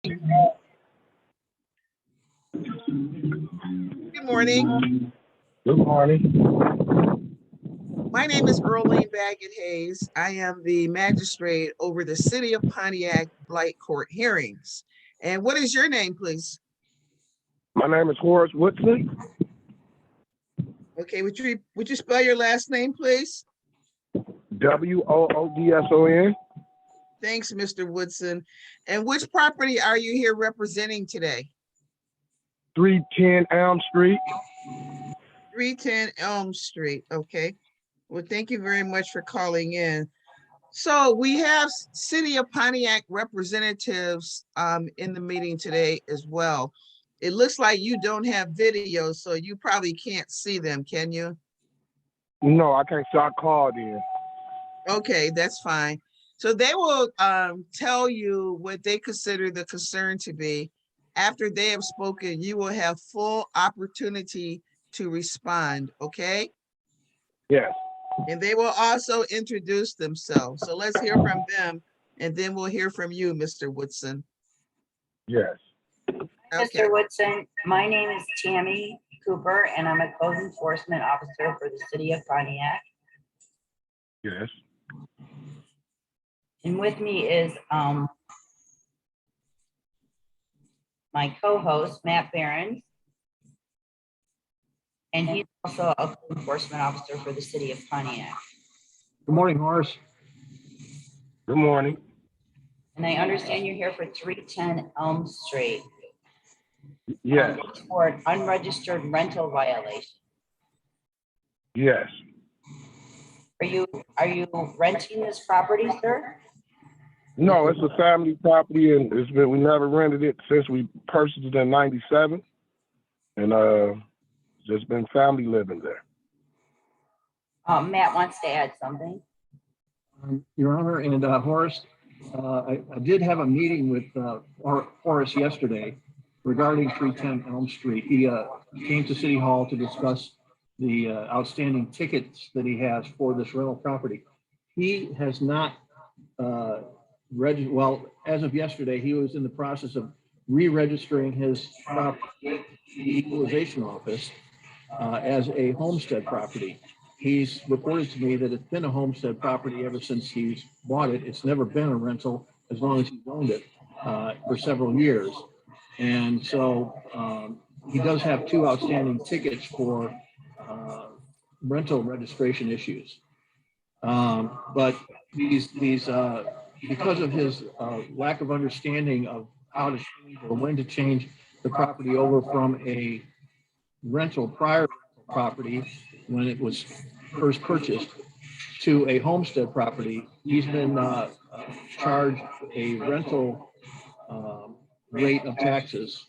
Good morning. Good morning. My name is Earlene Baggett Hayes. I am the magistrate over the City of Pontiac Blight Court hearings. And what is your name, please? My name is Horace Woodson. Okay, would you spell your last name, please? Woodson. Thanks, Mr. Woodson. And which property are you here representing today? 310 Elm Street. 310 Elm Street. Okay. Well, thank you very much for calling in. So we have City of Pontiac representatives in the meeting today as well. It looks like you don't have video, so you probably can't see them, can you? No, I can't. So I called in. Okay, that's fine. So they will tell you what they consider the concern to be. After they have spoken, you will have full opportunity to respond, okay? Yes. And they will also introduce themselves. So let's hear from them, and then we'll hear from you, Mr. Woodson. Yes. Okay. Mr. Woodson, my name is Tammy Cooper, and I'm a code enforcement officer for the City of Pontiac. Yes. And with me is my co-host, Matt Barron. And he's also a code enforcement officer for the City of Pontiac. Good morning, Horace. Good morning. And I understand you're here for 310 Elm Street. Yes. For an unregistered rental violation. Yes. Are you renting this property, sir? No, it's a family property, and we never rented it since we purchased it in '97, and just been family living there. Matt wants to add something. Your Honor, and Horace, I did have a meeting with Horace yesterday regarding 310 Elm Street. He came to City Hall to discuss the outstanding tickets that he has for this rental property. He has not well, as of yesterday, he was in the process of re-registering his property, the equalization office, as a homestead property. He's reported to me that it's been a homestead property ever since he's bought it. It's never been a rental as long as he's owned it for several years. And so he does have two outstanding tickets for rental registration issues. But these because of his lack of understanding of how to change or when to change the property over from a rental prior property when it was first purchased to a homestead property, he's been charged a rental rate of taxes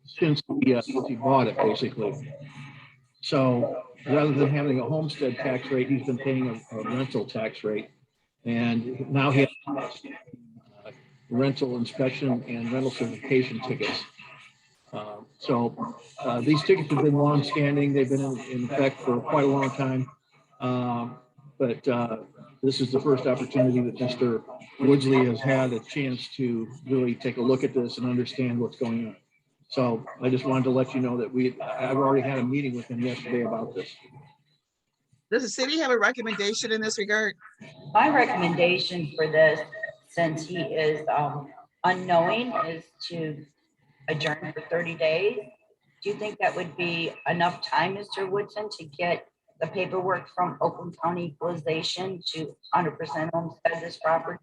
since he bought it, basically. So rather than having a homestead tax rate, he's been paying a rental tax rate. And now he has rental inspection and rental certification tickets. So these tickets have been long-standing. They've been in effect for quite a long time. But this is the first opportunity that Mr. Woodsley has had a chance to really take a look at this and understand what's going on. So I just wanted to let you know that I've already had a meeting with him yesterday about this. Does the city have a recommendation in this regard? My recommendation for this, since he is unknowing, is to adjourn for 30 days. Do you think that would be enough time, Mr. Woodson, to get the paperwork from Oakland County Equalization to 100% homestead this property?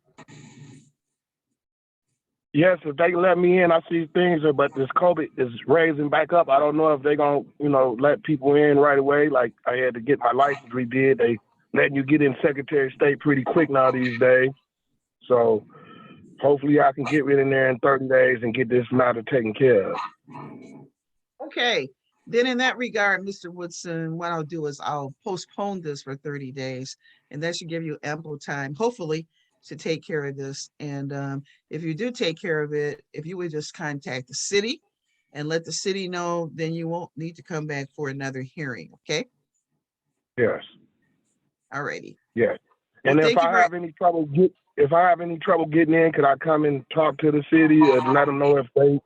Yes, if they let me in, I see things, but this COVID is raising back up. I don't know if they're gonna, let people in right away. Like I had to get my license redid. They letting you get in Secretary of State pretty quick now these days. So hopefully I can get in there in 30 days and get this matter taken care of. Okay, then in that regard, Mr. Woodson, what I'll do is I'll postpone this for 30 days, and that should give you ample time, hopefully, to take care of this. And if you do take care of it, if you would just contact the city and let the city know, then you won't need to come back for another hearing, okay? Yes. All righty. Yes. Well, And if I have any trouble if I have any trouble getting in, could I come and talk to the city and let them know if they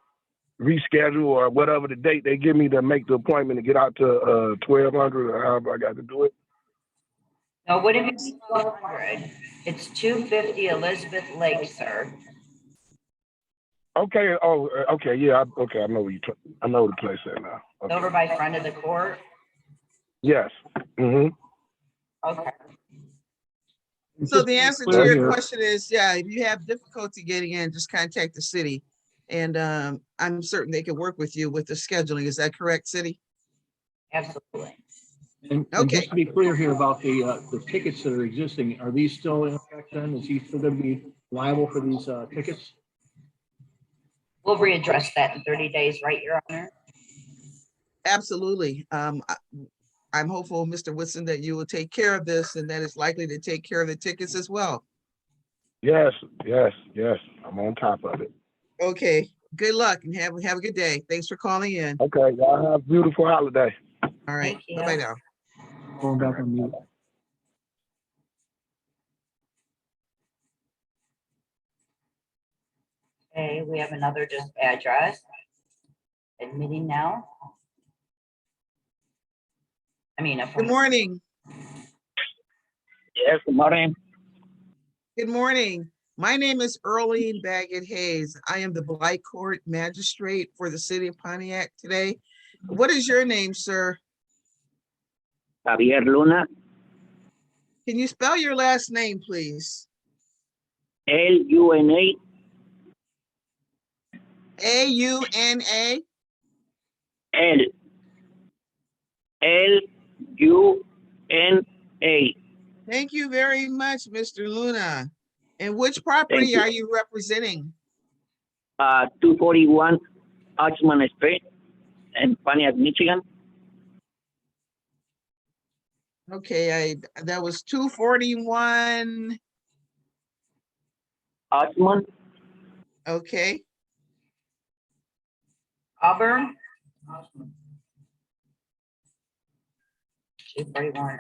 reschedule or whatever the date they give me to make the appointment to get out to 1200 or however I got to do it? No, it wouldn't be 1200. It's 250 Elizabeth Lake, sir. Okay. Oh, okay. Yeah. Okay. I know where I know the place at now. Okay. Over by front of the court. Yes. Mm-hmm. Okay. So the answer to clear your here. question is, yeah, if you have difficulty getting in, just contact the city. And I'm certain they can work with you with the scheduling. Is that correct, city? Absolutely. And Okay. just to be clear here about the tickets that are existing, are these still in effect then? Is he still going to be liable for these tickets? We'll readdress that in 30 days, right, Your Honor? Absolutely. I'm hopeful, Mr. Woodson, that you will take care of this and that it's likely to take care of the tickets as well. Yes. Yes. Yes. I'm on top of it. Okay. Good luck and have a good day. Thanks for calling in. Okay. Y'all have a beautiful holiday. All right. Thank you. Bye-bye now. Going back on mute. Okay, we have another just address. Admitting now. I mean, Good morning. Yes, good morning. Good morning. My name is Earlene Baggett Hayes. I am the Blight Court Magistrate for the city of Pontiac today. What is your name, sir? Javier Luna, Can you spell your last name, please? Luna, A-U-N-A? Luna. Thank you very much, Mr. Luna. And which property you. are you representing? 241 Archman Street in Pontiac, Michigan. Okay, that was 241. Archman, Okay, Auburn. 241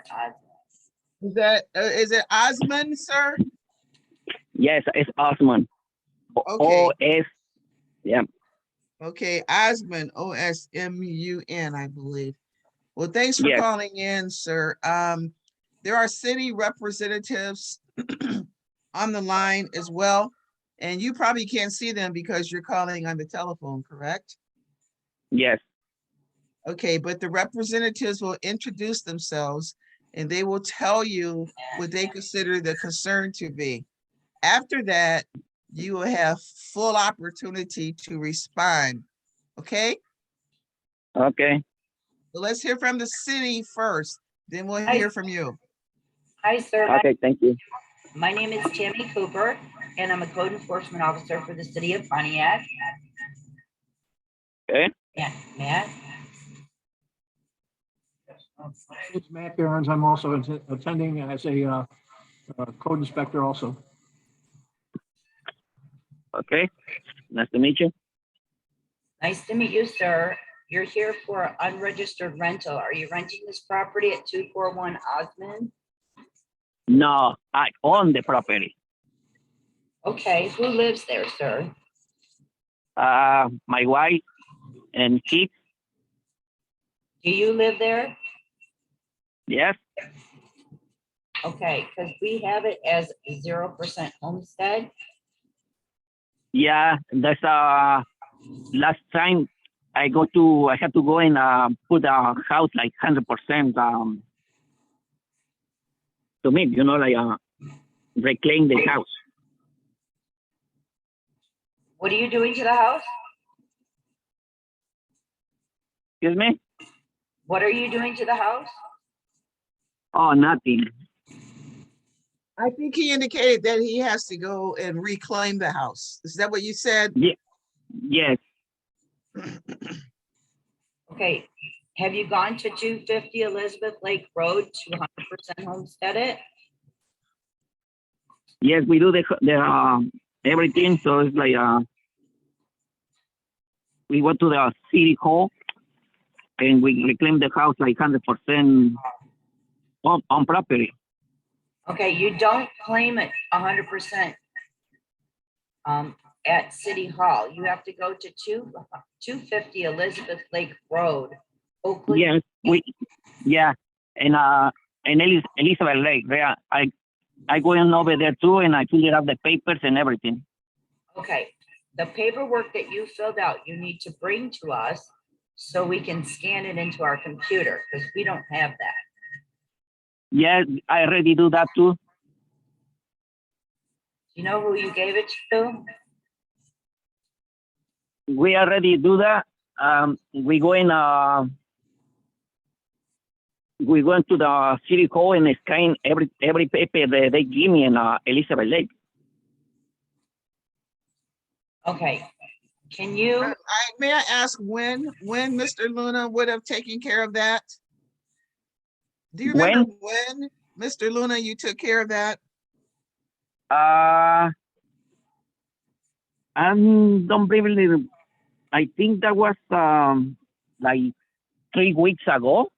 is it Osmond, sir? yes, it's Osman. Okay. O-S, yeah. Okay, Osmond, O-S-M-U-N, I believe. Well, thanks for Yes. calling in, sir. There are city representatives on the line as well, and you probably can't see them because you're calling on the telephone, correct? Yes, Okay, but the representatives will introduce themselves and they will tell you what they consider the concern to be. After that, you will have full opportunity to respond. Okay, okay. so let's hear from the city first, then we'll Hi. hear from you. Hi, sir. Okay, thank you. My name is Tammy Cooper, and I'm a code enforcement officer for the city of Pontiac. Okay. Yeah, Matt. It's Matt Barons. I'm also attending as a code inspector also. Okay, nice to meet you. Nice to meet you, sir. You're here for unregistered rental. Are you renting this property at 241 Osmond? No, I own the property. Okay, who lives there, sir? My wife and kids, Do you live there? yes. Okay, because we have it as 0% homestead. Yeah, that's last time I had to go and put a house like 100% to me, like reclaim the house. What are you doing to the house? Excuse me? What are you doing to the house? Oh, nothing. I think he indicated that he has to go and reclaim the house. Is that what you said? Yes, Okay, have you gone to 250 Elizabeth Lake Road to 100% homestead it? yes, we do the everything. So it's like we go to the city hall and we reclaim the house like 100% on property. Okay, you don't claim it 100% at City Hall. You have to go to 250 Elizabeth Lake Road, Oakland. Yes, and Elizabeth Lake. Yeah, I went over there too, and I filled out the papers and everything. Okay, the paperwork that you filled out, you need to bring to us so we can scan it into our computer, because we don't have that. Yeah, I already do that too. Do you know who you gave it to? We already do that. We go to the city hall and scan every paper that they give me in Elizabeth Lake. Okay, can you? May I ask when Mr. Luna would have taken care of that? Do you remember when, Mr. Luna, you took care of that? I don't really. I think that was like 3 weeks ago.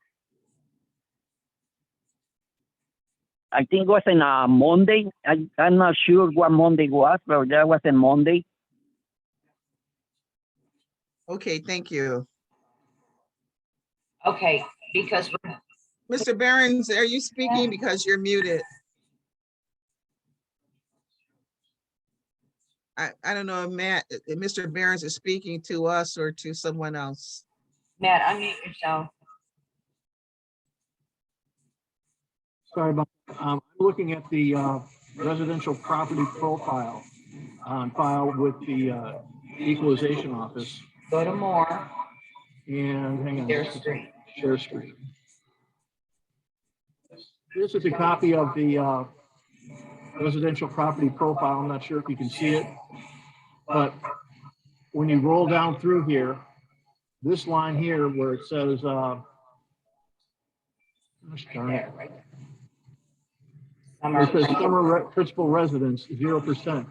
I think it was on a Monday. I'm not sure what Monday was, but that was a Monday. Okay, thank you. Okay, because Mr. Behrens, are you speaking because you're muted? I don't know if Mr. Behrens is speaking to us or to someone else. Matt, unmute yourself. Sorry about that. I'm looking at the residential property profile on file with the equalization office. Go to more, And hang on. share screen. Share screen. This is a copy of the residential property profile. I'm not sure if you can see it, but when you roll down through here, this line here where it says, gosh darn it. It says summer principal residence, 0%.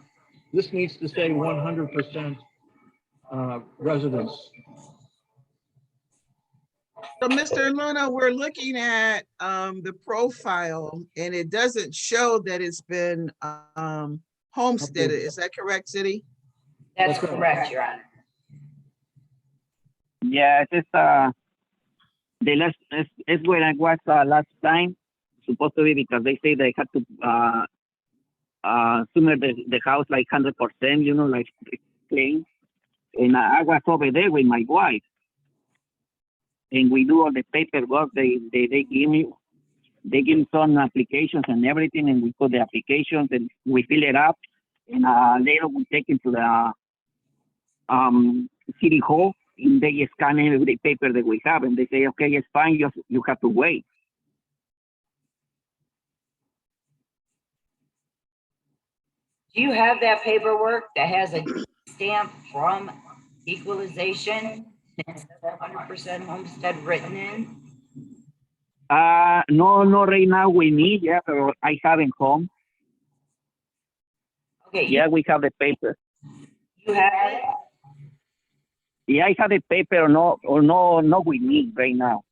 This needs to say 100% residence. So Mr. Luna, we're looking at the profile and it doesn't show that it's been homesteaded. Is that correct, City? That's correct, Your Honor. Yeah, it's it's where I was last time. Supposed to be, because they say they had to sooner the house like 100%, you know, like clean. And I was over there with my wife, and we do all the paperwork. They give me some applications and everything, and we put the applications and we fill it up, and later we take it to the city hall, and they scan every paper that we have, and they say, okay, it's fine, you have to wait. Do you have that paperwork that has a stamp from equalization? 100% homestead written in? No, not right now. We need, but I have it home. Okay. Yeah, we have the paper. You have it? Yeah, I have the paper or no, we need right now.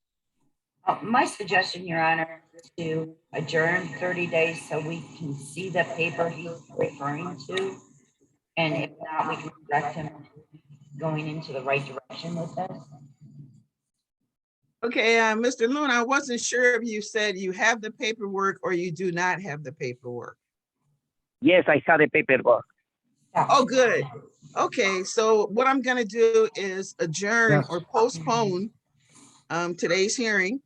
My suggestion, Your Honor, is to adjourn 30 days so we can see the paper he's referring to. And if not, we can direct him going into the right direction with this. Okay, Mr. Luna, I wasn't sure if you said you have the paperwork or you do not have the paperwork. Yes, I have the paperwork. Oh, good. Okay, so what I'm gonna do is adjourn or postpone today's hearing.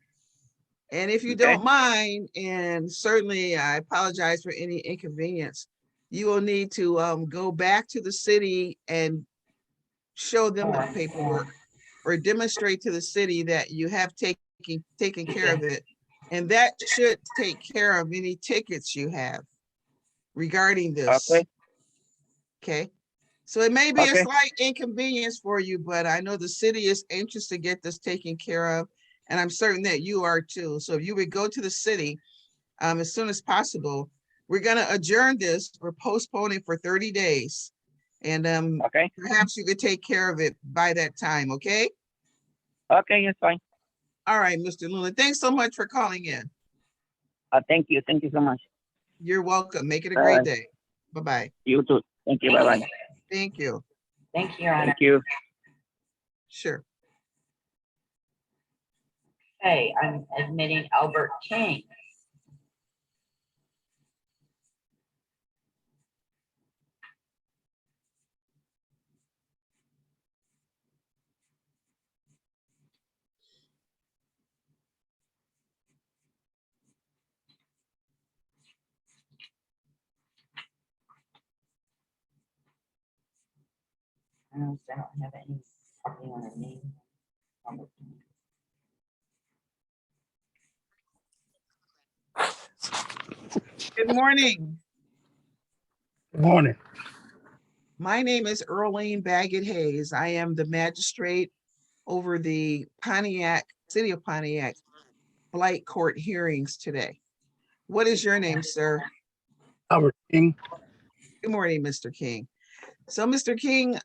And if you don't mind, and certainly I apologize for any inconvenience, you will need to go back to the city and show them the paperwork or demonstrate to the city that you have taken care of it. And that should take care of any tickets you have regarding this. Okay. Okay. So it may be a Okay. slight inconvenience for you, but I know the city is anxious to get this taken care of. And I'm certain that you are too. So if you would go to the city as soon as possible, we're gonna adjourn this. We're postponing for 30 days. And Okay. perhaps you could take care of it by that time, okay? Okay, it's fine. All right, Mr. Luna, thanks so much for calling in. Thank you so much. You're welcome. Make it a great day. Bye-bye. You too. Thank you. Bye bye. Thank you. Thank you, Your Honor. Thank you. Sure. Okay, I'm admitting Albert King. I don't have any property owner name. Good morning. Good morning. My name is Earlene Baggett Hayes. I am the magistrate over the Pontiac, City of Pontiac Blight Court hearings today. What is your name, sir? Albert King. Good morning, Mr. King. So, Mr. King,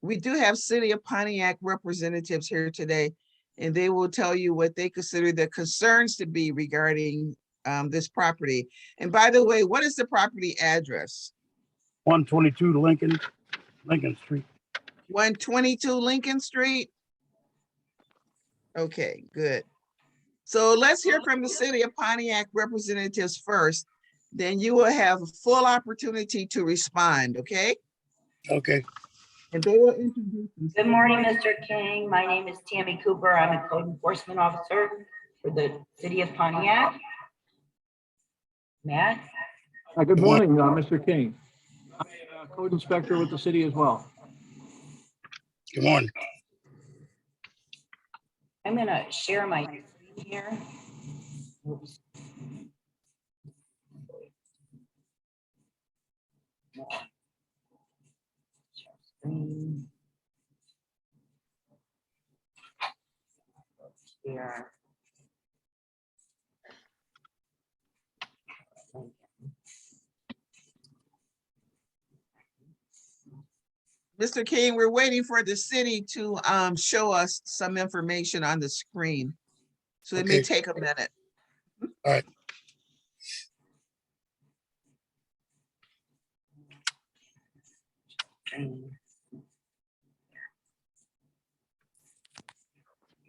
we do have City of Pontiac representatives here today, and they will tell you what they consider the concerns to be regarding this property. And by the way, what is the property address? 122 Lincoln Street. 122 Lincoln Street? Okay, good. So let's hear from the City of Pontiac representatives first. Then you will have a full opportunity to respond, okay? Okay. And they will introduce themselves. Good morning, Mr. King. My name is Tammy Cooper. I'm a code enforcement officer for the City of Pontiac. Matt? Good morning, Mr. King. I'm a code inspector with the city as well. Good morning. I'm gonna share my screen here. Oops. Share screen. Here. Mr. King, we're waiting for the city to show us some information on the screen. So it may Okay. take a minute. All right.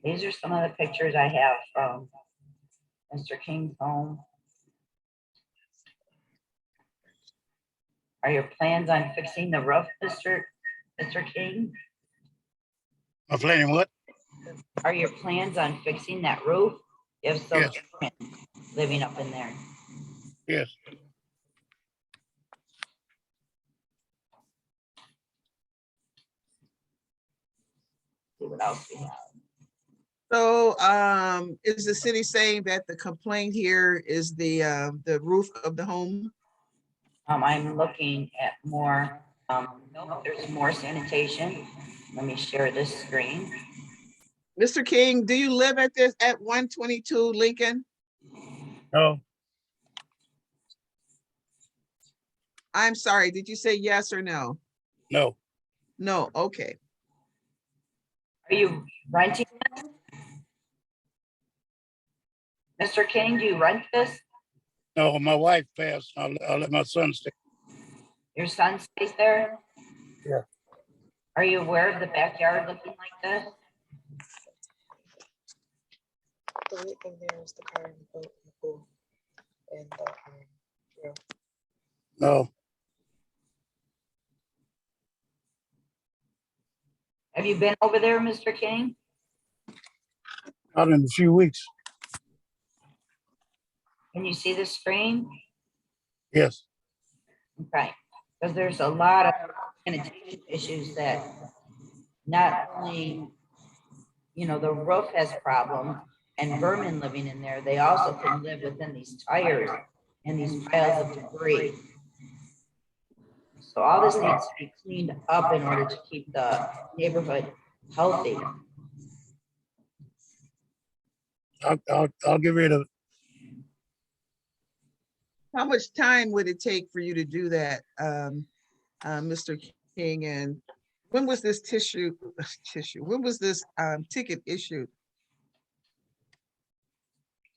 These are some of the pictures I have from Mr. King's home. Are your plans on fixing the roof, Mr. King? I'm planning what? Are your plans on fixing that roof? If so, Yes. living up in there. Yes. See what else we have. So is the city saying that the complaint here is the roof of the home? I'm looking at more, no, there's more sanitation. Let me share this screen. Mr. King, do you live at 122 Lincoln? No. I'm sorry, did you say yes or no? No. No, okay. Are you renting this? Mr. King, do you rent this? No. My wife passed. I'll let my son stay. Your son stays there? Yeah. Are you aware of the backyard looking like this? The only thing there is the car and the boat and the pool and the trail. No. Have you been over there, Mr. King? Not in a few weeks. Can you see the screen? Yes. Okay, because there's a lot of sanitation issues that not only, you know, the roof has problems and vermin living in there, they also can live within these tires and these piles of debris. So all this needs to be cleaned up in order to keep the neighborhood healthy. I'll get rid of it. How much time would it take for you to do that, Mr. King? And when was this when was this ticket issued?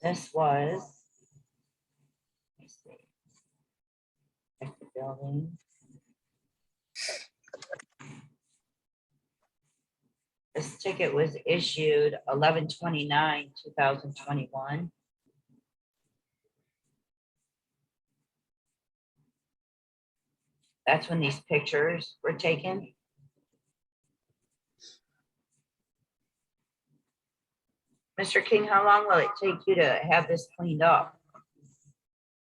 This was, let me see. Check the building. This ticket was issued 11/29/2021. That's when these pictures were taken. Mr. King, how long will it take you to have this cleaned up?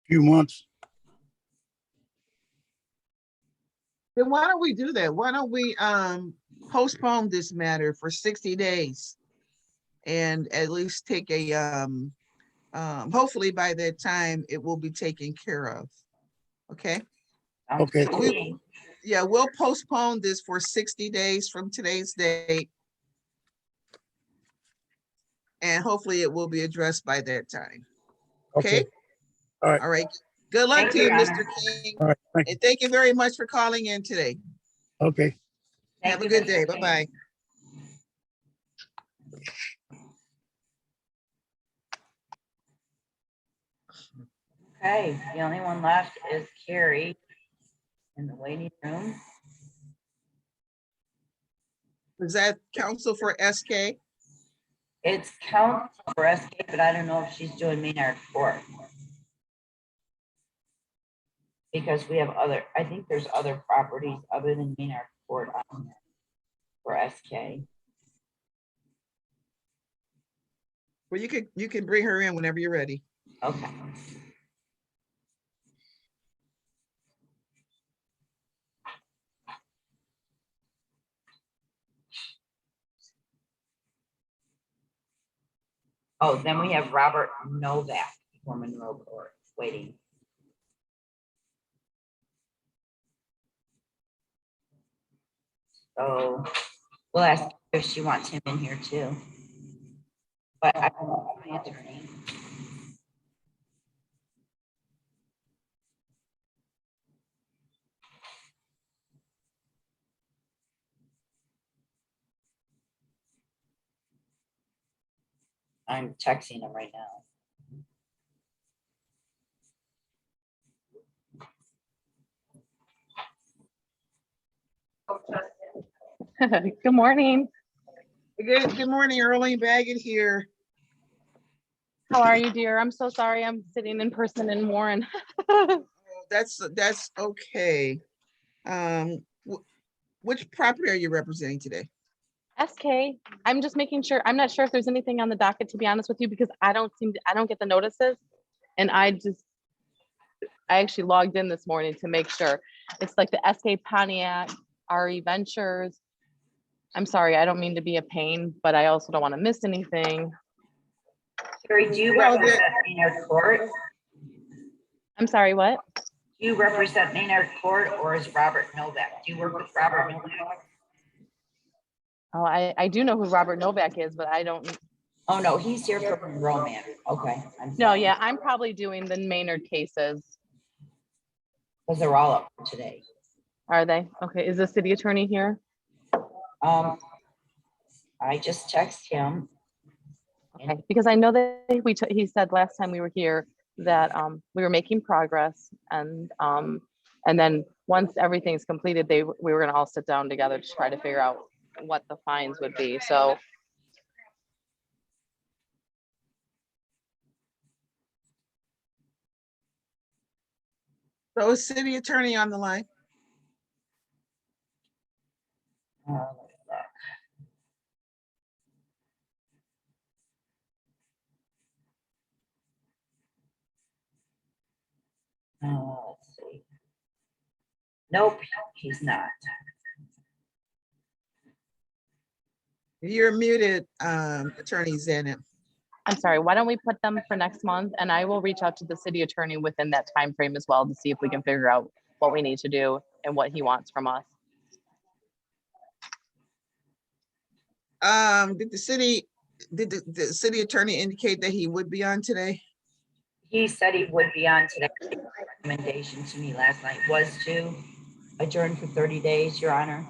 Few months. Then why don't we do that? Why don't we postpone this matter for 60 days? And at least take a hopefully by that time it will be taken care of. Okay, Sounds Okay. good to me. yeah, we'll postpone this for 60 days from today's date. And hopefully it will be addressed by that time. Okay, All right. all right. Good luck Thank to you, you, Your Mr. Honor. King. All right. Thank you. And thank you very much for calling in today. Okay. Thank Have a you, good Mr. day. King. Bye-bye. Okay, the only one left is Carrie in the waiting room. Was that counsel for SK? It's count for SK, but I don't know if she's doing Maynard Court. Because we have other, I think there's other properties other than Maynard Court on there for SK. Well, you can bring her in whenever you're ready. Okay. Oh, then we have Robert Novak for Monroe Court waiting. So we'll ask if she wants him in here too. But I don't know my attorney. I'm texting him right now. Good morning. Good morning, Earlene Baggett here. How are you, dear? I'm so sorry. I'm sitting in person in Warren. That's okay. Which property are you representing today? SK, I'm just making sure. I'm not sure if there's anything on the docket, to be honest with you, because I don't get the notices. And I actually logged in this morning to make sure. It's like the SK Pontiac, RE Ventures. I'm sorry, I don't mean to be a pain, but I also don't want to miss anything. Carrie, do you Well, represent Maynard Court? I'm sorry, what? Do you represent Maynard Court or is Robert Novak? Do you work with Robert Novak? Oh, I do know who Robert Novak is, but I don't. Oh, no, he's here for Monroe Manor. Okay. No, yeah, I'm probably doing the Maynard cases. Because they're all up for today. Are they? Okay, is the city attorney here? I just text him. Okay, because I know that he said last time we were here that we were making progress, and then once everything's completed, we were gonna all sit down together to try to figure out what the fines would be. So is city attorney on the line? Let's see. Nope, he's not. You're muted, Attorney Zanet. I'm sorry, why don't we put them for next month, and I will reach out to the city attorney within that time frame as well to see if we can figure out what we need to do and what he wants from us. Did the city attorney indicate that he would be on today? He said he would be on today. Recommendation to me last night was to adjourn for 30 days, Your Honor.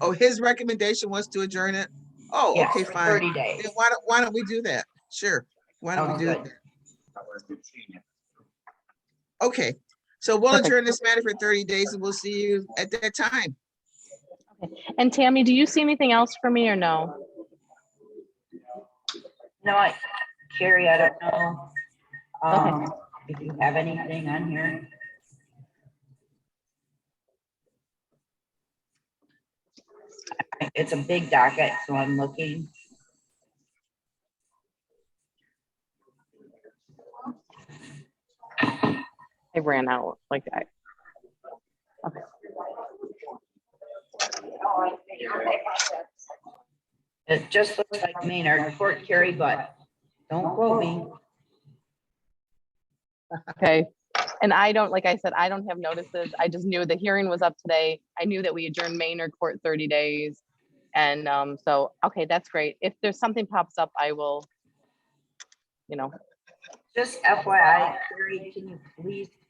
Oh, his recommendation was to adjourn it? Oh, Yes, okay, for fine. 30 days. Then why don't we do that? Sure. Why don't we do Good. that? Okay, So we'll Perfect. adjourn this matter for 30 days and we'll see you at that time. And Tammy, do you see anything else for me or no? No, Carrie, I don't know. Okay. If you have anything on here. It's a big docket, so I'm looking. I ran out like that. Okay. It just looks like Maynard Court, Carrie, but don't quote me. Okay. And I don't, like I said, I don't have notices. I just knew the hearing was up today. I knew that we adjourned Maynard Court 30 days. And so, okay, that's great. If there's something pops up, I will, you know, Just FYI, Carrie, can you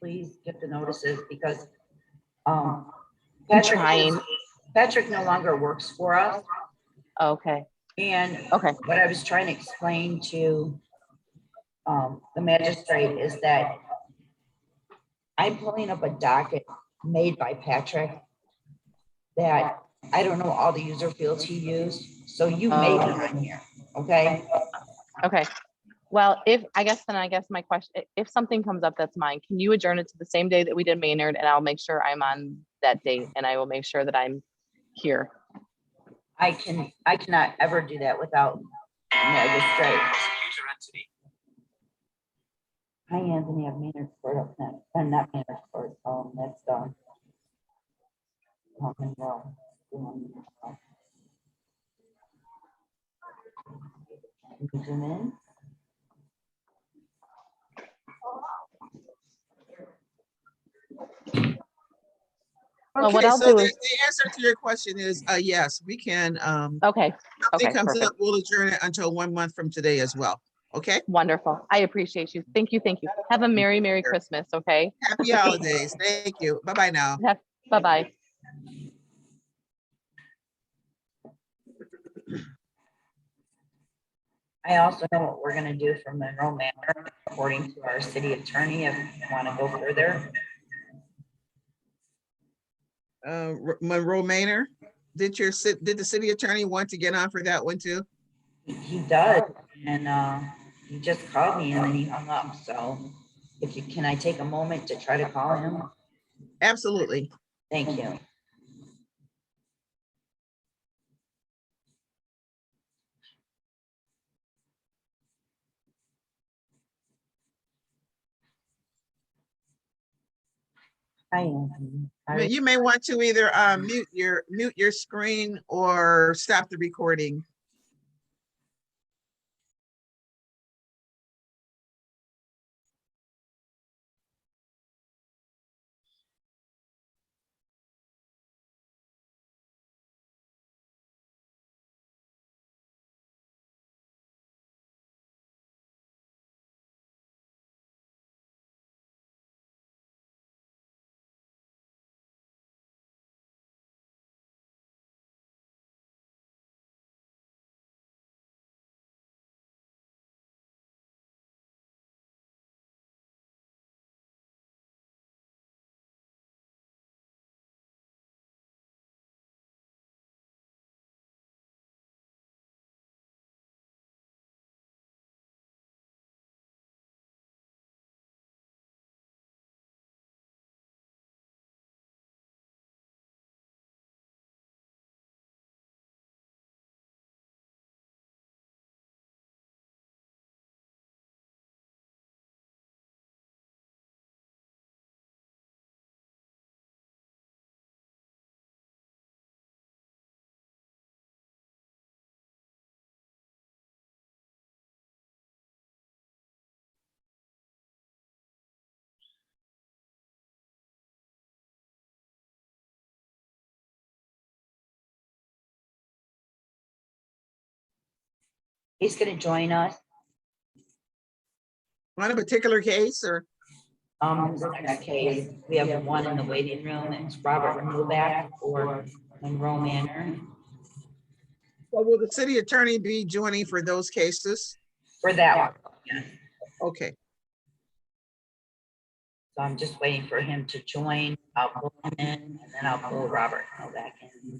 please get the notices because I'm Patrick trying. Patrick no longer works for us. Okay. And Okay. what I was trying to explain to the magistrate is that I'm pulling up a docket made by Patrick that I don't know all the user fields he used. So you may be on here, okay? Okay. Well, I guess my question, if something comes up that's mine, can you adjourn it to the same day that we did Maynard, and I'll make sure I'm on that date, and I will make sure that I'm here. I cannot ever do that without magistrate. Hi, Anthony, I've Maynard Court up next, not Maynard Court, that's done. Zoom in. Well, what Okay, I'll so do the is, answer to your question is yes, we can. okay, Something comes perfect. up, we'll adjourn it until 1 month from today as well. Okay, Wonderful. I appreciate you. Thank you. Thank you. Have a Merry Christmas. Okay. happy holidays. Thank you. Bye-bye now. Bye-bye. I also know what we're gonna do for Monroe Manor, according to our city attorney, if you wanna go further. Monroe Manor, did the city attorney want to get on for that one too? He does, and he just called me and then he hung up, so can I take a moment to try to call him? Absolutely. Thank you. Hi, Anthony. You may want to either mute your screen or stop the recording. He's gonna join us. On a particular case or? This next case, we have one in the waiting room, it's Robert Newback for Monroe Manor. Well, will the city attorney be joining for those cases? For that one, yeah. Okay. So I'm just waiting for him to join. I'll pull him in and then I'll pull Robert back in.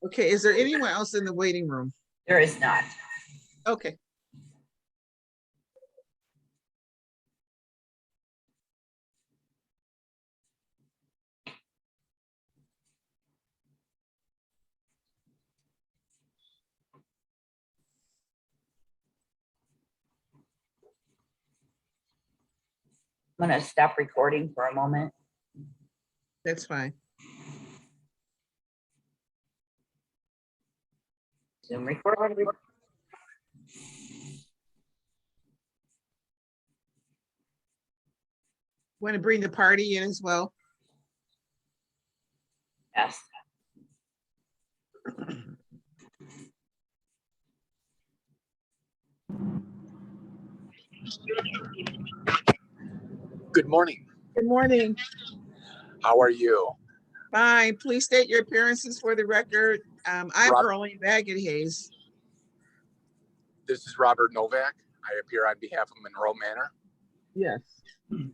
Okay, is there anyone else in the waiting room? There is not. Okay. I'm gonna stop recording for a moment. That's fine. Zoom record. Want to bring the party in as well? Yes. Good morning. Good morning. How are you? Fine. Please state your appearances for the record. I'm Rob- Earlene Baggett Hayes. This is Robert Novak. I appear on behalf of Monroe Manor. Yes.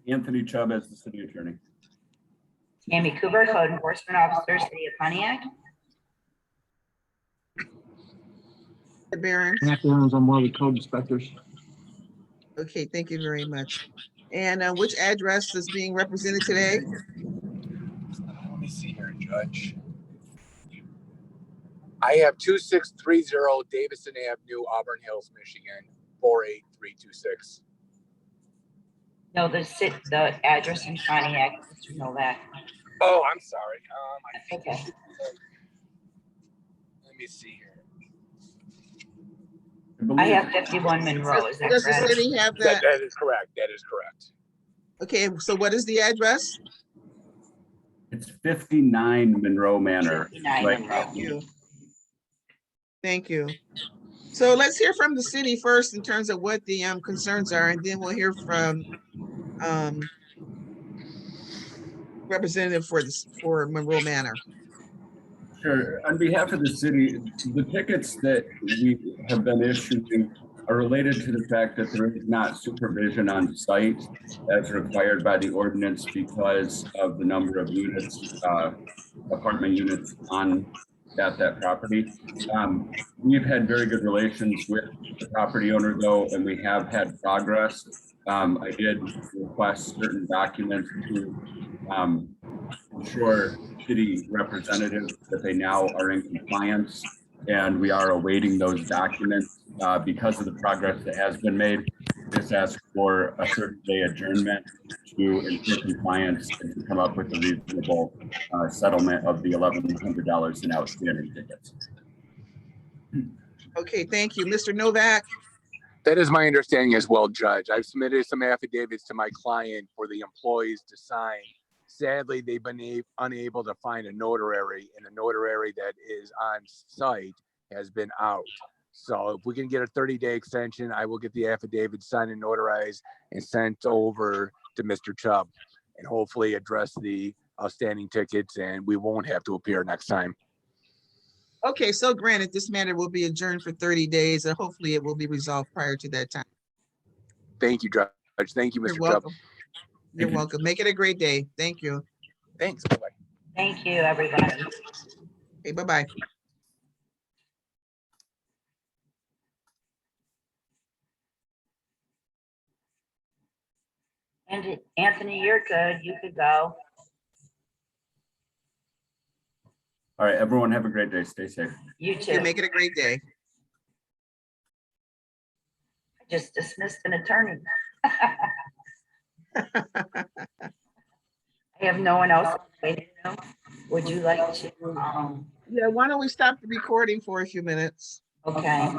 Anthony Chubb as the city attorney. Tammy Cooper, Code Enforcement Officer, City of Pontiac. Barron. Matt Barron's, I'm one of the code inspectors. Okay, thank you very much. And which address is being represented today? Let me see here, Judge. I have 2630 Davison Avenue, Auburn Hills, Michigan, 48326. No, the address in Pontiac, Mr. Novak. Oh, I'm sorry. I think Okay. let me see here. I have 51 Monroe, is that Does the correct? city have That that? is correct. That is correct. Okay, so what is the address? It's 59 Monroe Manor. 59 Right. Monroe. Thank you. Thank you. So let's hear from the city first in terms of what the concerns are, and then we'll hear from representative for Monroe Manor. Sure. On behalf of the city, the tickets that we have been issuing are related to the fact that there is not supervision on site as required by the ordinance because of the number of units, apartment units at that property. We've had very good relations with the property owner though, and we have had progress. I did request certain documents to ensure city representatives that they now are in compliance, and we are awaiting those documents because of the progress that has been made. This asks for a 30-day adjournment to ensure compliance and to come up with a reasonable settlement of the $1,100 in outstanding tickets. Okay, thank you. Mr. Novak? That is my understanding as well, Judge. I've submitted some affidavits to my client for the employees to sign. Sadly, they've been unable to find a notary, and the notary that is on site has been out. So if we can get a 30-day extension, I will get the affidavit signed and notarized and sent over to Mr. Chubb and hopefully address the outstanding tickets, and we won't have to appear next time. Okay, so granted, this matter will be adjourned for 30 days and hopefully it will be resolved prior to that time. Thank you, Judge. Thank you, Mr. You're Chubb. welcome. You're welcome. Make it a great day. Thank you. Thanks. Bye-bye. Thank you, everybody. Okay, bye-bye. And Anthony, you're good. You could go. All right, everyone have a great day. Stay safe. You Okay, too. make it a great day. I just dismissed an attorney. I have no one else waiting. Would you like to? Yeah, why don't we stop the recording for a few minutes? Okay.